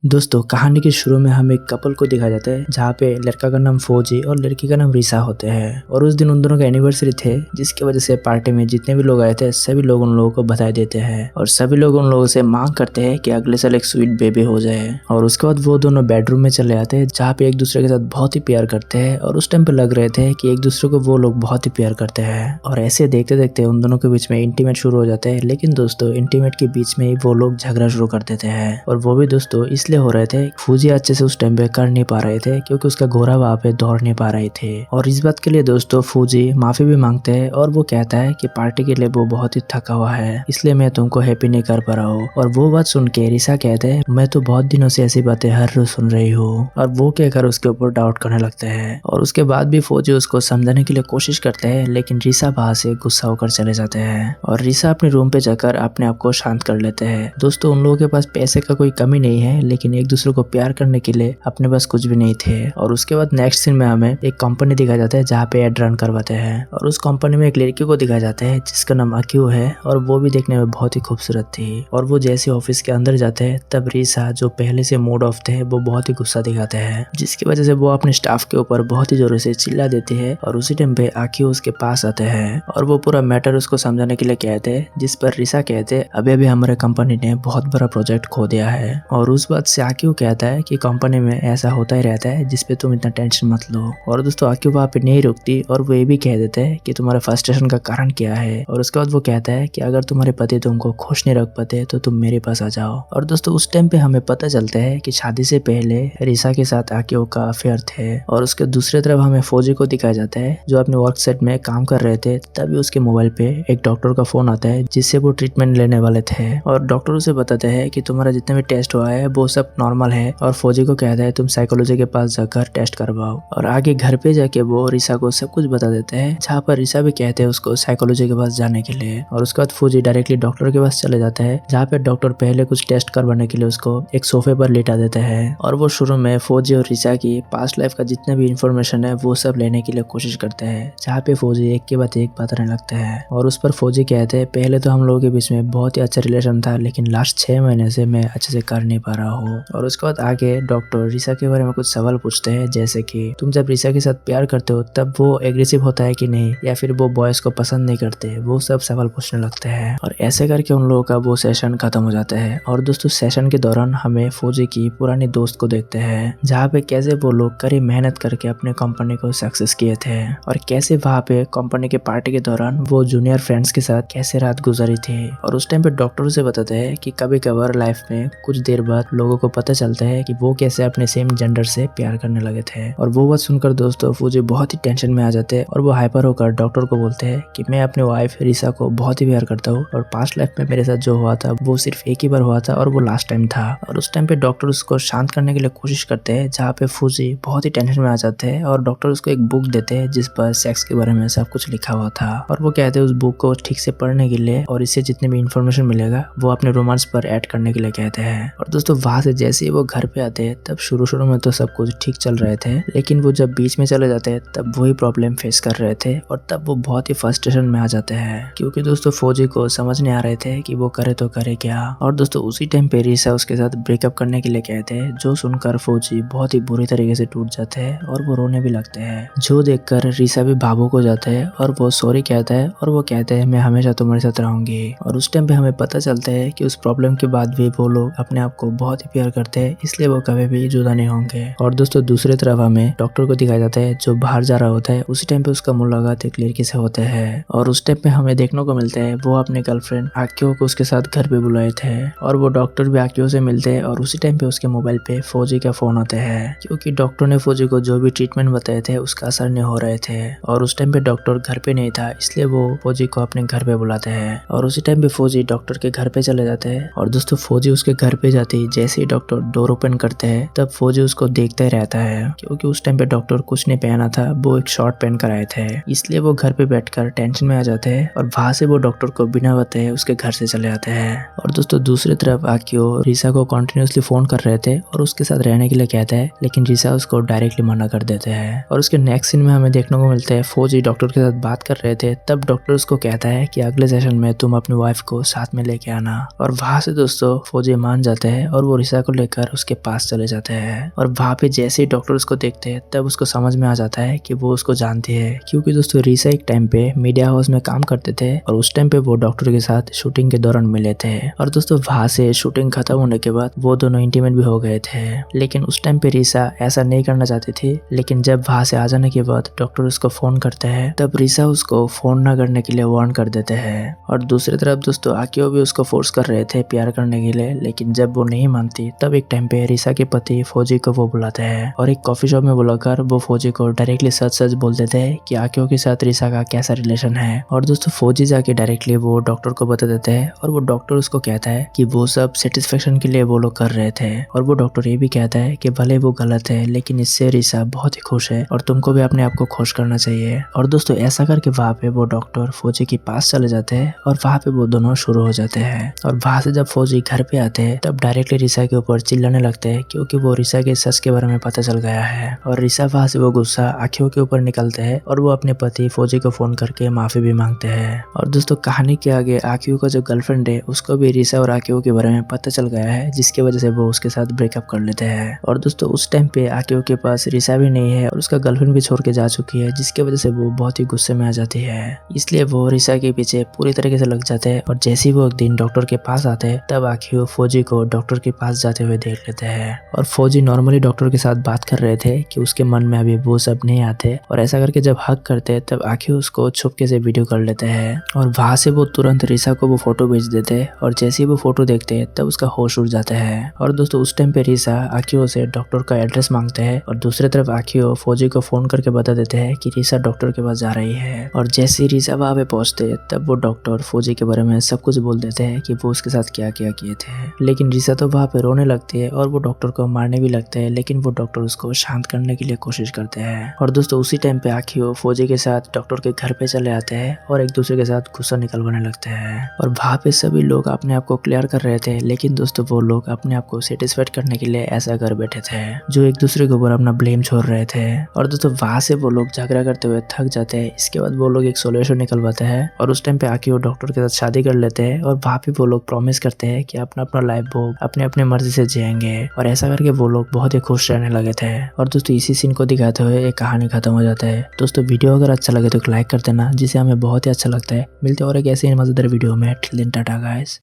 दोस्तों कहानी के शुरू में हम एक कपल को दिखाया जाता है जहाँ पे लड़का का नाम फौजी और लड़की का नाम रिसा होते हैं और उस दिन उन दोनों का एनिवर्सरी थे जिसकी वजह से पार्टी में जितने भी लोग आए थे सभी लोग उन लोगों को बधाई देते हैं और सभी लोग उन लोगों से मांग करते हैं कि अगले साल एक स्वीट बेबी हो जाए। और उसके बाद वो दोनों बेडरूम में चले आते हैं जहाँ पे एक दूसरे के साथ बहुत ही प्यार करते हैं और उस टाइम पे लग रहे थे कि एक दूसरे को वो लोग बहुत ही प्यार करते हैं और ऐसे देखते देखते उन दोनों के बीच में इंटीमेट शुरू हो जाते हैं। लेकिन दोस्तों इंटीमेट के बीच में ही वो लोग झगड़ा शुरू कर देते हैं और वो भी दोस्तों इसलिए हो रहे थे फौजी अच्छे से उस टाइम पे कर नहीं पा रहे थे क्योंकि उसका घोड़ा वहाँ पे दौड़ नहीं पा रहे थे। और इस बात के लिए दोस्तों फौजी माफी भी मांगते हैं और वो कहता है कि पार्टी के लिए वो बहुत ही थका हुआ है इसलिए मैं तुमको हैप्पी नहीं कर पा रहा हूँ। और वो बात सुन के रिसा कहते हैं मैं तो बहुत दिनों से ऐसी बातें हर रोज सुन रही हूँ और वो कहकर उसके ऊपर डाउट करने लगते हैं। और उसके बाद भी फौजी उसको समझाने के लिए कोशिश करते हैं लेकिन रिसा वहाँ से गुस्सा होकर चले जाते हैं और रिसा अपने रूम पे जाकर अपने आप को शांत कर लेते हैं। दोस्तों उन लोगों के पास पैसे का कोई कमी नहीं है लेकिन एक दूसरे को प्यार करने के लिए अपने पास कुछ भी नहीं थे। और उसके बाद नेक्स्ट सीन में हमें एक कंपनी दिखाया जाता है जहाँ पे एड रन करवाते हैं और उस कंपनी में एक लड़की को दिखाया जाता है जिसका नाम अक्यू है और वो भी देखने में बहुत ही खूबसूरत थी। और वो जैसे ऑफिस के अंदर जाते हैं तब रिसा जो पहले से मूड ऑफ थे वो बहुत ही गुस्सा दिखाते हैं जिसकी वजह से वो अपने स्टाफ के ऊपर बहुत ही जोरों से चिल्ला देती है। और उसी टाइम पे अक्यू उसके पास आते हैं और वो पूरा मैटर उसको समझाने के लिए कहते हैं जिस पर रिसा कहते अभी अभी हमारे कंपनी ने बहुत बड़ा प्रोजेक्ट खो दिया है। और उस बात से अक्यू कहता है कि कंपनी में ऐसा होता ही रहता है जिसपे तुम इतना टेंशन मत लो। और दोस्तों अक्यू वहाँ पे नहीं रुकती और वो ये भी कह देते हैं कि तुम्हारे फ्रस्ट्रेशन का कारण क्या है। और उसके बाद वो कहता है कि अगर तुम्हारे पति तुमको खुश नहीं रख पाते तो तुम मेरे पास आ जाओ। और दोस्तों उस टाइम पे हमें पता चलता है कि शादी से पहले रिसा के साथ अक्यू का अफेयर थे। और उसके दूसरी तरफ हमें फौजी को दिखाया जाता है जो अपने वर्क सेट में काम कर रहे थे तभी उसके मोबाइल पे एक डॉक्टर का फोन आता है जिससे वो ट्रीटमेंट लेने वाले थे। और डॉक्टर उसे बताते हैं कि तुम्हारा जितना भी टेस्ट हुआ है वो सब नॉर्मल है। और फौजी को कहता है तुम साइकोलॉजी के पास जाकर टेस्ट करवाओ। और आगे घर पे जाके वो रिसा को सब कुछ बता देते हैं जहाँ पर रिसा भी कहते हैं उसको साइकोलॉजी के पास जाने के लिए। और उसके बाद फौजी डायरेक्टली डॉक्टर के पास चले जाता है जहाँ पे डॉक्टर पहले कुछ टेस्ट करवाने के लिए उसको एक सोफे पर लेटा देते हैं। और वो शुरू में फौजी और रिसा की पास्ट लाइफ का जितना भी इंफॉर्मेशन है वो सब लेने के लिए कोशिश करते हैं जहाँ पे फौजी एक के बाद एक बताने लगते हैं। और उस पर फौजी कहते हैं पहले तो हम लोगों के बीच में बहुत ही अच्छा रिलेशन था लेकिन लास्ट 6 महीने से मैं अच्छे से कर नहीं पा रहा हूँ। और उसके बाद आगे डॉक्टर रिसा के बारे में कुछ सवाल पूछते हैं जैसे कि तुम जब रिसा के साथ प्यार करते हो तब वो एग्रेसिव होता है कि नहीं या फिर वो बॉयज को पसंद नहीं करते, वो सब सवाल पूछने लगते हैं। और ऐसे करके उन लोगों का वो सेशन खत्म हो जाता है। और दोस्तों सेशन के दौरान हमें फौजी की पुरानी दोस्त को देखते हैं जहाँ पे कैसे वो लोग कड़ी मेहनत करके अपने कंपनी को सक्सेस किए थे और कैसे वहाँ पे कंपनी के पार्टी के दौरान वो जूनियर फ्रेंड्स के साथ कैसे रात गुजारी थी। और उस टाइम पे डॉक्टर से बताते हैं कि कभी कभार लाइफ में कुछ देर बाद लोगों को पता चलता है कि वो कैसे अपने सेम जेंडर से प्यार करने लगे थे। और वो बात सुनकर दोस्तों फौजी बहुत ही टेंशन में आ जाते हैं और वो हाइपर होकर डॉक्टर को बोलते हैं कि मैं अपने वाइफ रिसा को बहुत ही प्यार करता हूँ और पास्ट लाइफ में मेरे साथ जो हुआ था वो सिर्फ एक ही बार हुआ था और वो लास्ट टाइम था। और उस टाइम पे डॉक्टर उसको शांत करने के लिए कोशिश करते हैं जहाँ पे फौजी बहुत ही टेंशन में आ जाते हैं और डॉक्टर उसको एक बुक देते हैं जिस पर सेक्स के बारे में सब कुछ लिखा हुआ था। और वो कहते हैं उस बुक को ठीक से पढ़ने के लिए और इससे जितने भी इंफॉर्मेशन मिलेगा वो अपने रोमांस पर ऐड करने के लिए कहते हैं। और दोस्तों वहां से जैसे ही वो घर पे आते हैं तब शुरू में तो सब कुछ ठीक चल रहे थे लेकिन वो जब बीच में चले जाते हैं तब वही प्रॉब्लम फेस कर रहे थे और तब वो बहुत ही फ्रस्ट्रेशन में आ जाते हैं क्योंकि दोस्तों फौजी को समझ नहीं आ रहे थे कि वो करे तो करे क्या। और दोस्तों उसी टाइम पे रिसा उसके साथ ब्रेकअप करने के लिए कहते हैं जो सुनकर फौजी बहुत ही बुरी तरीके से टूट जाते हैं और वो रोने भी लगते हैं जो देखकर रिसा भी भावुक हो जाता है और वो सॉरी कहता है और वो कहते हैं मैं हमेशा तुम्हारे साथ रहूंगी। और उस टाइम पे हमें पता चलता है कि उस प्रॉब्लम के बाद भी वो लोग अपने आप को बहुत ही प्यार करते हैं इसलिए वो कभी भी जुदा नहीं होंगे। और दोस्तों दूसरी तरफ हमें डॉक्टर को दिखाया जाता है जो बाहर जा रहा होता है उसी टाइम पे उसका मुलाकात एक लड़की से होता है और उस टाइम पे हमें देखने को मिलता है वो अपने गर्लफ्रेंड आक्यो को उसके साथ घर पे बुलाए थे। और वो डॉक्टर भी आक्यो से मिलते हैं और उसी टाइम पे उसके मोबाइल पे फौजी का फोन आता है क्योंकि डॉक्टर ने फौजी को जो भी ट्रीटमेंट बताए थे उसका असर नहीं हो रहे थे। और उस टाइम पे डॉक्टर घर पे नहीं था इसलिए वो फौजी को अपने घर पे बुलाते हैं और उसी टाइम पे फौजी डॉक्टर के घर पे चले जाते हैं। और दोस्तों फौजी उसके घर पे जाते ही जैसे ही डॉक्टर डोर ओपन करते हैं तब फौजी उसको देखता ही रहता है क्योंकि उस टाइम पे डॉक्टर कुछ नहीं पहना था, वो एक शॉर्ट पहन कर आए थे इसलिए वो घर पे बैठकर टेंशन में आ जाते हैं और वहां से वो डॉक्टर को बिना बताए उसके घर से चले आते हैं। और दोस्तों दूसरी तरफ आक्यो रिसा को कंटिन्यूअसली फोन कर रहे थे और उसके साथ रहने के लिए कहता है लेकिन रिसा उसको डायरेक्टली मना कर देते हैं। और उसके नेक्स्ट सीन में हमें देखने को मिलता है फौजी डॉक्टर के साथ बात कर रहे थे तब डॉक्टर उसको कहता है कि अगले सेशन में तुम अपनी वाइफ को साथ में लेके आना। और वहां से दोस्तों फौजी मान जाते हैं और वो रिसा को लेकर उसके पास चले जाते हैं और वहाँ पे जैसे ही डॉक्टर उसको देखते हैं तब उसको समझ में आ जाता है कि वो उसको जानती है, क्योंकि दोस्तों रिसा एक टाइम पे मीडिया हाउस में काम करते थे और उस टाइम पे वो डॉक्टर के साथ शूटिंग के दौरान मिले थे। और दोस्तों वहाँ से शूटिंग खत्म होने के बाद वो दोनों इंटीमेट भी हो गए थे, लेकिन उस टाइम पे रिसा ऐसा नहीं करना चाहती थी। लेकिन जब वहाँ से आ जाने के बाद डॉक्टर उसको फोन करते हैं तब रिसा उसको फोन ना करने के लिए वार्न कर देते हैं। और दूसरी तरफ दोस्तों आकियो भी उसको फोर्स कर रहे थे प्यार करने के लिए, लेकिन जब वो नहीं मानती तब एक टाइम पे रिसा के पति फौजी को वो बुलाते हैं और एक कॉफी शॉप में बुलाकर वो फौजी को डायरेक्टली सच सच बोल देते हैं कि आकियो के साथ रिसा का कैसा रिलेशन है। और दोस्तों फौजी जाके डायरेक्टली वो डॉक्टर को बता देते हैं और वो डॉक्टर उसको कहता है कि वो सब सेटिस्फेक्शन के लिए वो लोग कर रहे थे। और वो डॉक्टर ये भी कहता है कि भले वो गलत है लेकिन इससे रिसा बहुत ही खुश है और तुमको भी अपने आप को खुश करना चाहिए। और दोस्तों ऐसा करके वहाँ पे वो डॉक्टर फौजी के पास चले जाते हैं और वहाँ पे वो दोनों शुरू हो जाते हैं। और वहाँ से जब फौजी घर पे आते हैं तब डायरेक्टली रिसा के ऊपर चिल्लाने लगते हैं, क्योंकि वो रिसा के सच के बारे में पता चल गया है। और रिसा वहाँ से वो गुस्सा आखियों के ऊपर निकलते हैं और वो अपने पति फौजी को फोन करके माफी भी मांगते हैं। और दोस्तों कहानी के आगे आकियो का जो गर्लफ्रेंड है उसको भी रिसा और आकियो के बारे में पता चल गया है, जिसकी वजह से वो उसके साथ ब्रेकअप कर लेते हैं। और दोस्तों उस टाइम पे आकियो के पास रिसा भी नहीं है और उसका गर्लफ्रेंड भी छोड़ के जा चुकी है, जिसकी वजह से वो बहुत ही गुस्से में आ जाती है। इसलिए वो रिसा के पीछे पूरी तरीके से लग जाते हैं। और जैसे ही वो एक दिन डॉक्टर के पास आते हैं तब आकियो फौजी को डॉक्टर के पास जाते हुए देख लेते हैं। और फौजी नॉर्मली डॉक्टर के साथ बात कर रहे थे कि उसके मन में अभी वो सब नहीं आते, और ऐसा करके जब हक करते तब आकियो उसको छुपके से वीडियो कर लेते हैं। और वहां से वो तुरंत रिसा को वो फोटो भेज देते और जैसे ही वो फोटो देखते तब उसका होश उड़ जाता है। और दोस्तों उस टाइम पे रिसा आकियो से डॉक्टर का एड्रेस मांगते हैं और दूसरी तरफ आकियो फौजी को फोन करके बता देते हैं कि रिसा डॉक्टर के पास जा रही है। और जैसे ही रिसा वहां पे पहुंचते तब वो डॉक्टर फौजी के बारे में सब कुछ बोल देते हैं कि वो उसके साथ क्या क्या किए थे। लेकिन रिसा तो वहां पे रोने लगती है और वो डॉक्टर को मारने भी लगते हैं, लेकिन वो डॉक्टर उसको शांत करने के लिए कोशिश करते हैं। और दोस्तों उसी टाइम पे आकियो फौजी के साथ डॉक्टर के घर पे चले आते हैं और एक दूसरे के साथ गुस्सा निकलवाने लगते हैं। और वहाँ पे सभी लोग अपने आप को क्लियर कर रहे थे, लेकिन दोस्तों वो लोग अपने आप को सेटिस्फाइड करने के लिए ऐसा कर बैठे थे जो एक दूसरे के ऊपर अपना ब्लेम छोड़ रहे थे। और दोस्तों वहाँ से वो लोग झगड़ा करते हुए थक जाते हैं। इसके बाद वो लोग एक सोल्यूशन निकलवाते हैं और उस टाइम पे आकियो डॉक्टर के साथ शादी कर लेते हैं और वहाँ पे वो लोग प्रॉमिस करते हैं कि अपना अपना लाइफ वो अपने अपने मर्जी से जिएंगे। और ऐसा करके वो लोग बहुत ही खुश रहने लगे थे। और दोस्तों इसी सीन को दिखाते हुए एक कहानी खत्म हो जाता है। दोस्तों वीडियो अगर अच्छा लगे तो लाइक कर देना, जिससे हमें बहुत ही अच्छा लगता है। मिलते और एक ऐसे ही मजेदार वीडियो में। Till then tata guys.